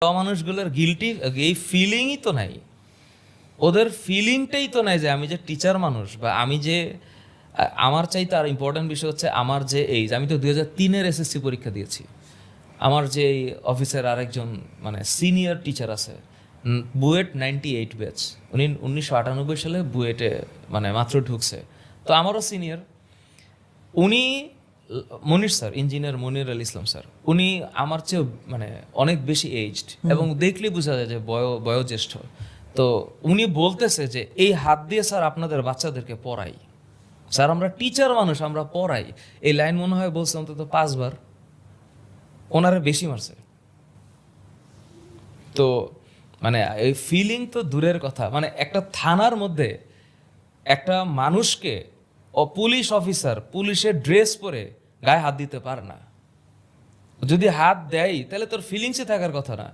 মানুষগুলোর গিলটি এই ফিলিংই তো নাই, ওদের ফিলিংটাই তো নাই যে আমি যে টিচার মানুষ বা আমি যে আমার চাইতে আর ইম্পর্টেন্ট বিষয় হচ্ছে আমার যে এইজ। আমি তো 2003-এর এসএসসি পরীক্ষা দিয়েছি। আমার যে অফিসের আরেকজন মানে সিনিয়র টিচার আছে, বুয়েট 98 ব্যাচ, উনি 1998 সালে বুয়েটে মানে মাত্র ঢুকছে, তো আমারও সিনিয়র। উনি মনির স্যার, ইঞ্জিনিয়ার মনির আল ইসলাম স্যার, উনি আমার চেয়ে মানে অনেক বেশি এইজড এবং দেখলেই বোঝা যায় যে বয়োজ্যেষ্ঠ। তো উনি বলতেছে যে এই হাত দিয়ে স্যার আপনাদের বাচ্চাদেরকে পড়াই, স্যার আমরা টিচার মানুষ আমরা পড়াই। এই লাইন মনে হয় বলছে অন্তত 5 বার, ওনারা বেশি মারছে। তো মানে এই ফিলিং তো দূরের কথা, মানে একটা থানার মধ্যে একটা মানুষকে পুলিশ অফিসার পুলিশের ড্রেস পরে গায়ে হাত দিতে পারে না। যদি হাত দেয় তাহলে তোর ফিলিংসে থাকার কথা না।